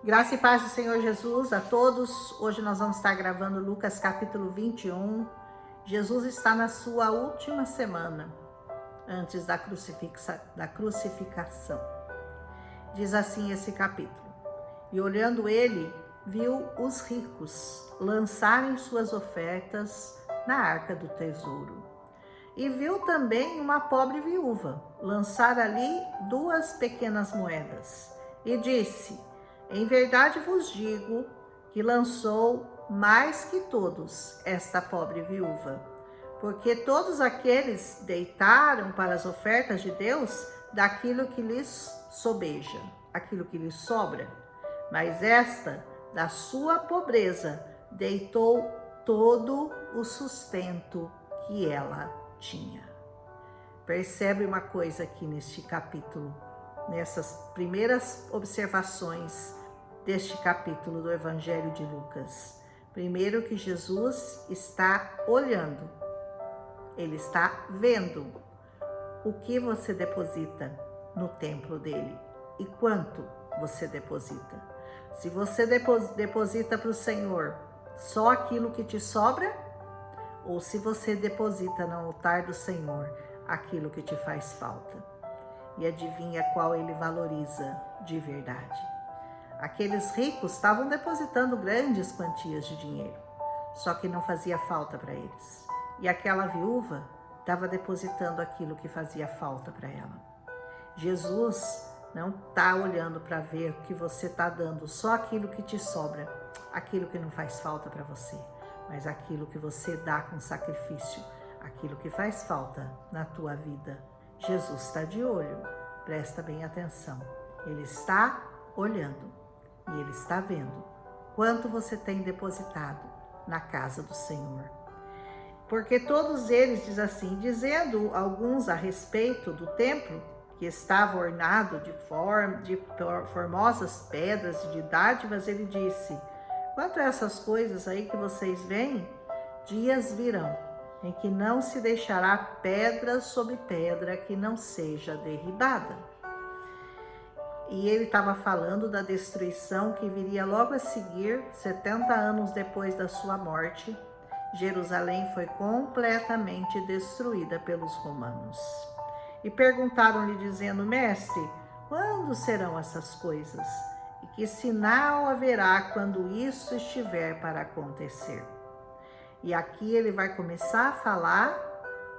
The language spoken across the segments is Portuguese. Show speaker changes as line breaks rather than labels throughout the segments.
Graça e paz do Senhor Jesus a todos. Hoje nós vamos estar gravando Lucas capítulo 21. Jesus está na sua última semana antes da crucificação. Diz assim esse capítulo: E olhando ele, viu os ricos lançarem suas ofertas na arca do tesouro. E viu também uma pobre viúva lançar ali 2 pequenas moedas. E disse: Em verdade vos digo que lançou mais que todos esta pobre viúva, porque todos aqueles deitaram para as ofertas de Deus daquilo que lhes sobeja, aquilo que lhes sobra. Mas esta, da sua pobreza, deitou todo o sustento que ela tinha. Percebe uma coisa aqui neste capítulo, nessas primeiras observações deste capítulo do Evangelho de Lucas. Primeiro, que Jesus está olhando, ele está vendo o que você deposita no templo dele e quanto você deposita. Se você deposita para o Senhor só aquilo que te sobra, ou se você deposita no altar do Senhor aquilo que te faz falta. E adivinha qual ele valoriza de verdade? Aqueles ricos estavam depositando grandes quantias de dinheiro, só que não fazia falta para eles. E aquela viúva estava depositando aquilo que fazia falta para ela. Jesus não está olhando para ver o que você está dando, só aquilo que te sobra, aquilo que não faz falta para você, mas aquilo que você dá com sacrifício, aquilo que faz falta na tua vida. Jesus está de olho, presta bem atenção. Ele está olhando e ele está vendo quanto você tem depositado na casa do Senhor. Porque todos eles, diz assim, dizendo alguns a respeito do templo, que estava ornado de formosas pedras e de dádivas, ele disse: Quanto a essas coisas aí que vocês veem, dias virão em que não se deixará pedra sobre pedra que não seja derribada. E ele estava falando da destruição que viria logo a seguir, 70 anos depois da sua morte. Jerusalém foi completamente destruída pelos romanos. E perguntaram-lhe dizendo: Mestre, quando serão essas coisas? E que sinal haverá quando isso estiver para acontecer? E aqui ele vai começar a falar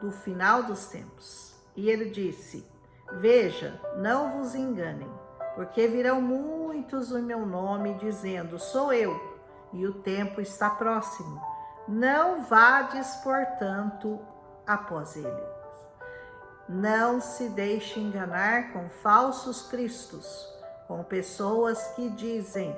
do final dos tempos. E ele disse: Veja, não vos enganem, porque virão muitos em meu nome, dizendo: Sou eu, e o tempo está próximo. Não vades, portanto, após ele. Não se deixe enganar com falsos cristos, com pessoas que dizem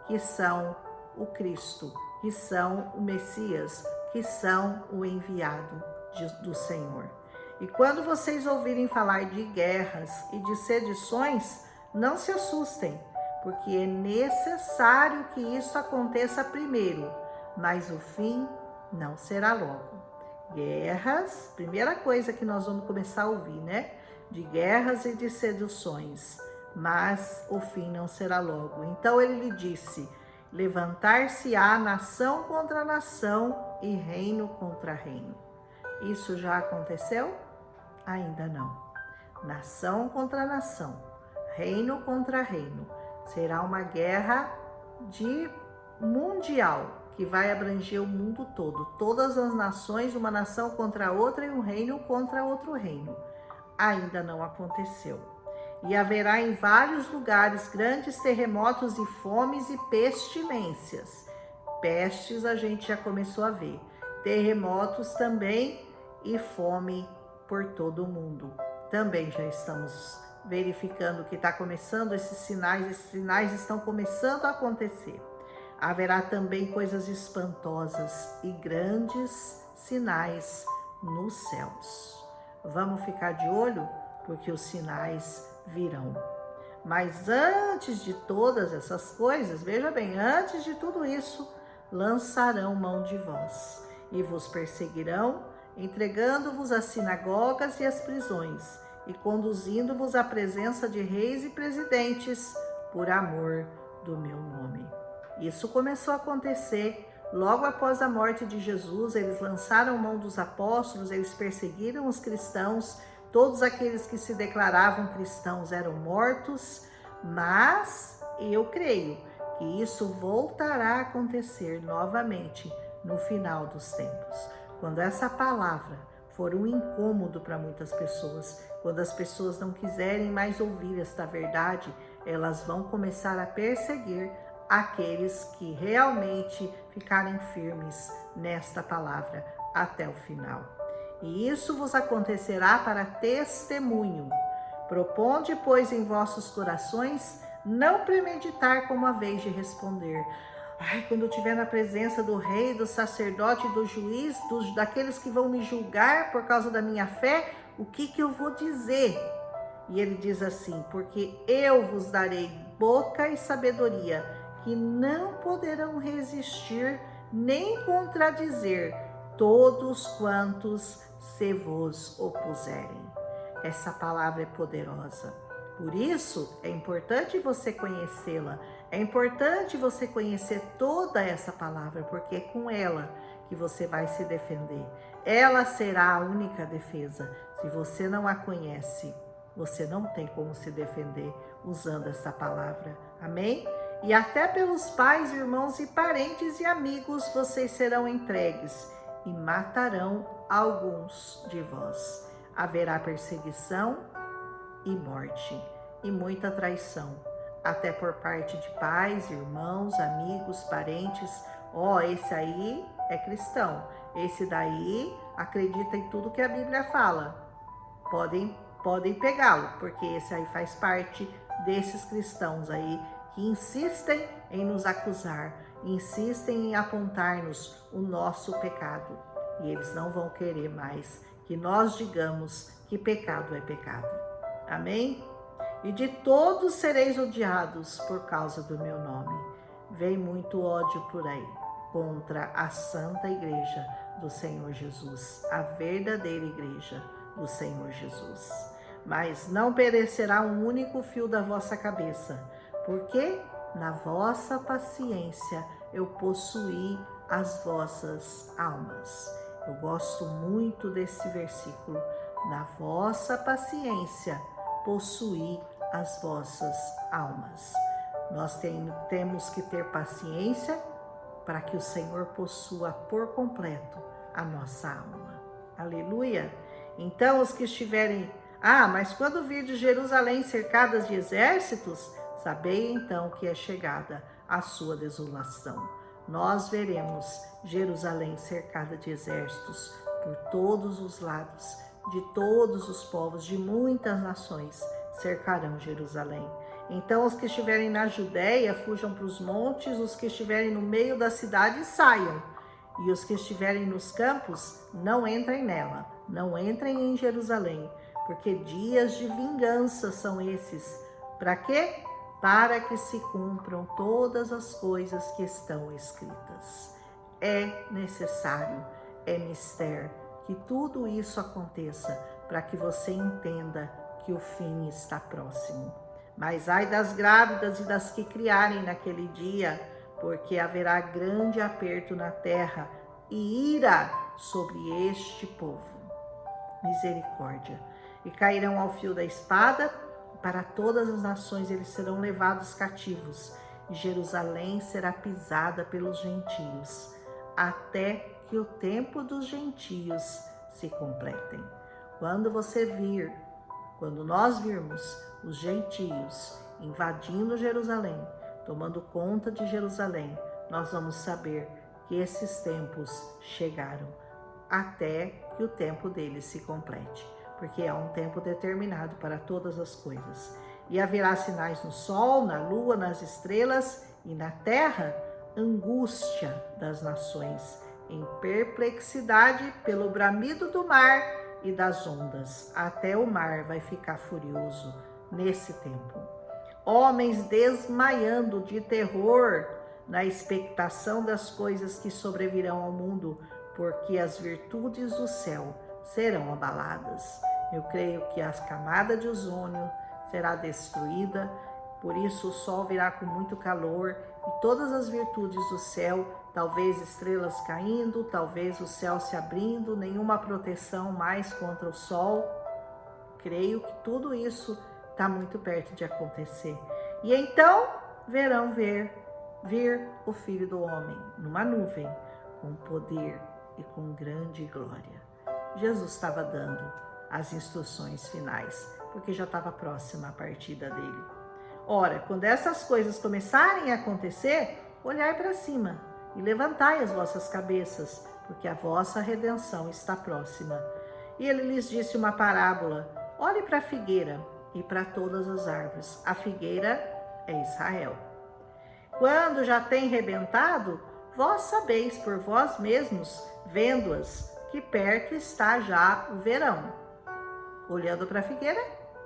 que são o Cristo, que são o Messias, que são o enviado do Senhor. E quando vocês ouvirem falar de guerras e de sedições, não se assustem, porque é necessário que isso aconteça primeiro, mas o fim não será logo. Guerras, primeira coisa que nós vamos começar a ouvir, né? De guerras e de seduções, mas o fim não será logo. Então ele lhe disse: levantar-se-á nação contra nação e reino contra reino. Isso já aconteceu? Ainda não. Nação contra nação, reino contra reino. Será uma guerra mundial, que vai abranger o mundo todo, todas as nações, uma nação contra a outra e um reino contra outro reino. Ainda não aconteceu. E haverá em vários lugares grandes terremotos e fomes e pestilências. Pestes a gente já começou a ver. Terremotos também e fome por todo o mundo. Também já estamos verificando que está começando esses sinais estão começando a acontecer. Haverá também coisas espantosas e grandes sinais nos céus. Vamos ficar de olho, porque os sinais virão. Mas antes de todas essas coisas, veja bem, antes de tudo isso, lançarão mão de vós e vos perseguirão, entregando-vos às sinagogas e às prisões, e conduzindo-vos à presença de reis e presidentes, por amor do meu nome. Isso começou a acontecer logo após a morte de Jesus. Eles lançaram mão dos apóstolos, eles perseguiram os cristãos, todos aqueles que se declaravam cristãos eram mortos, mas eu creio que isso voltará a acontecer novamente no final dos tempos. Quando essa palavra for um incômodo para muitas pessoas, quando as pessoas não quiserem mais ouvir esta verdade, elas vão começar a perseguir aqueles que realmente ficarem firmes nesta palavra até o final. E isso vos acontecerá para testemunho. Proponde, pois, em vossos corações não premeditar como a vez de responder. Quando eu estiver na presença do rei, do sacerdote, do juiz, daqueles que vão me julgar por causa da minha fé, o que eu vou dizer? E ele diz assim: porque eu vos darei boca e sabedoria, que não poderão resistir nem contradizer todos quantos se vos opuserem. Essa palavra é poderosa. Por isso, é importante você conhecê-la. É importante você conhecer toda essa palavra, porque é com ela que você vai se defender. Ela será a única defesa. Se você não a conhece, você não tem como se defender usando essa palavra. Amém? E até pelos pais, irmãos e parentes e amigos vocês serão entregues e matarão alguns de vós. Haverá perseguição e morte, e muita traição, até por parte de pais, irmãos, amigos, parentes. Esse aí é cristão, esse daí acredita em tudo que a Bíblia fala. Podem pegá-lo, porque esse aí faz parte desses cristãos aí que insistem em nos acusar, insistem em apontar-nos o nosso pecado. E eles não vão querer mais que nós digamos que pecado é pecado. Amém? E de todos sereis odiados por causa do meu nome. Vem muito ódio por aí contra a santa igreja do Senhor Jesus, a verdadeira igreja do Senhor Jesus. Mas não perecerá um único fio da vossa cabeça, porque na vossa paciência eu possuí as vossas almas. Eu gosto muito desse versículo. Na vossa paciência possuí as vossas almas. Nós temos que ter paciência para que o Senhor possua por completo a nossa alma. Aleluia! Então, os que estiverem... mas quando virdes Jerusalém cercada de exércitos, sabei então que é chegada a sua desolação. Nós veremos Jerusalém cercada de exércitos por todos os lados, de todos os povos, de muitas nações cercarão Jerusalém. Então os que estiverem na Judéia fujam para os montes, os que estiverem no meio da cidade saiam, e os que estiverem nos campos não entrem nela, não entrem em Jerusalém, porque dias de vingança são esses. Para quê? Para que se cumpram todas as coisas que estão escritas. É necessário, é mister que tudo isso aconteça para que você entenda que o fim está próximo. Mas ai das grávidas e das que criarem naquele dia, porque haverá grande aperto na terra e ira sobre este povo. Misericórdia. E cairão ao fio da espada, para todas as nações eles serão levados cativos, e Jerusalém será pisada pelos gentios, até que o tempo dos gentios se completem. Quando nós virmos os gentios invadindo Jerusalém, tomando conta de Jerusalém, nós vamos saber que esses tempos chegaram, até que o tempo deles se complete, porque é um tempo determinado para todas as coisas. E haverá sinais no sol, na lua, nas estrelas, e na terra, angústia das nações, em perplexidade pelo bramido do mar e das ondas. Até o mar vai ficar furioso nesse tempo. Homens desmaiando de terror na expectação das coisas que sobrevirão ao mundo, porque as virtudes do céu serão abaladas. Eu creio que a camada de ozônio será destruída Por isso o sol virá com muito calor e todas as virtudes do céu, talvez estrelas caindo, talvez o céu se abrindo, nenhuma proteção mais contra o sol. Creio que tudo isso está muito perto de acontecer. E então verão vir o Filho do Homem numa nuvem, com poder e com grande glória. Jesus estava dando as instruções finais, porque já estava próxima a partida dele. Ora, quando essas coisas começarem a acontecer, olhai para cima e levantai as vossas cabeças, porque a vossa redenção está próxima. E ele lhes disse uma parábola: olhe para a figueira e para todas as árvores. A figueira é Israel. Quando já tem rebentado, vós sabeis por vós mesmos, vendo-as, que perto está já o verão. Olhando para a figueira,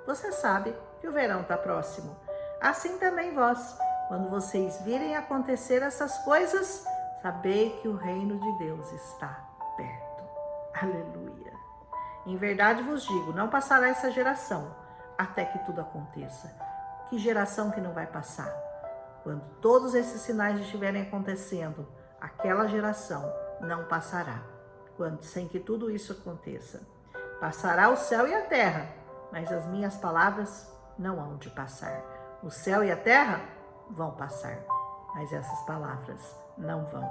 você sabe que o verão está próximo. Assim também vós, quando vocês virem acontecer essas coisas, sabei que o reino de Deus está perto. Aleluia. Em verdade vos digo, não passará essa geração até que tudo aconteça. Que geração que não vai passar? Quando todos esses sinais estiverem acontecendo, aquela geração não passará. Sem que tudo isso aconteça. Passará o céu e a terra, mas as minhas palavras não hão de passar. O céu e a terra vão passar, mas essas palavras não vão.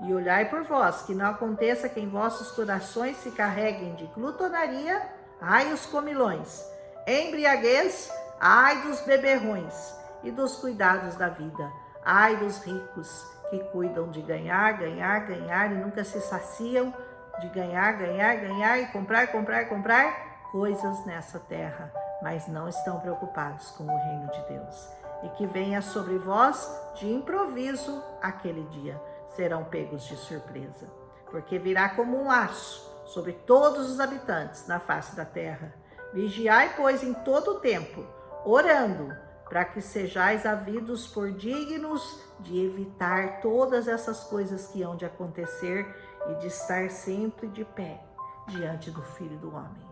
E olhai por vós, que não aconteça que em vossos corações se carreguem de glutonaria, ai os comilões, embriaguez, ai dos beberrões, e dos cuidados da vida, ai dos ricos, que cuidam de ganhar e nunca se saciam de ganhar e comprar coisas nessa terra, mas não estão preocupados com o reino de Deus. E que venha sobre vós de improviso aquele dia, serão pegos de surpresa, porque virá como um laço sobre todos os habitantes na face da terra. Vigiai, pois, em todo o tempo, orando, para que sejais havidos por dignos de evitar todas essas coisas que hão de acontecer e de estar sempre de pé diante do Filho do Homem.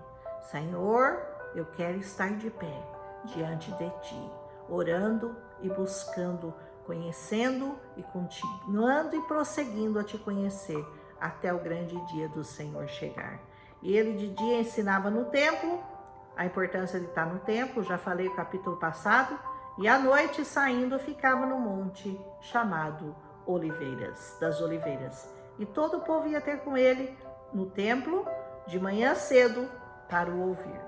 Senhor, eu quero estar de pé diante de Ti, orando e buscando, conhecendo e continuando e prosseguindo a Te conhecer até o grande dia do Senhor chegar. E Ele de dia ensinava no templo, a importância de estar no templo, já falei o capítulo passado, e à noite saindo ficava no monte chamado das Oliveiras. E todo o povo ia ter com ele no templo de manhã cedo para o ouvir.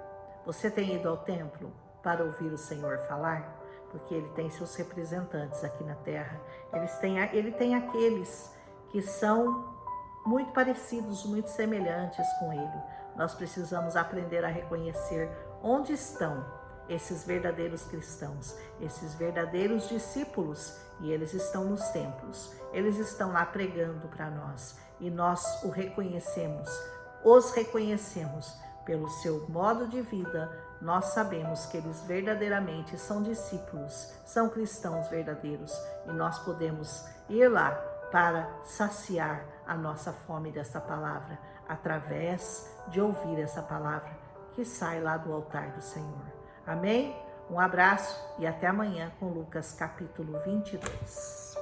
Você tem ido ao templo para ouvir o Senhor falar? Porque Ele tem seus representantes aqui na terra. Ele tem aqueles que são muito parecidos, muito semelhantes com Ele. Nós precisamos aprender a reconhecer onde estão esses verdadeiros cristãos, esses verdadeiros discípulos, e eles estão nos templos, eles estão lá pregando para nós, e nós os reconhecemos pelo seu modo de vida. Nós sabemos que eles verdadeiramente são discípulos, são cristãos verdadeiros, e nós podemos ir lá para saciar a nossa fome dessa palavra, através de ouvir essa palavra que sai lá do altar do Senhor. Amém? Um abraço e até amanhã com Lucas capítulo 22.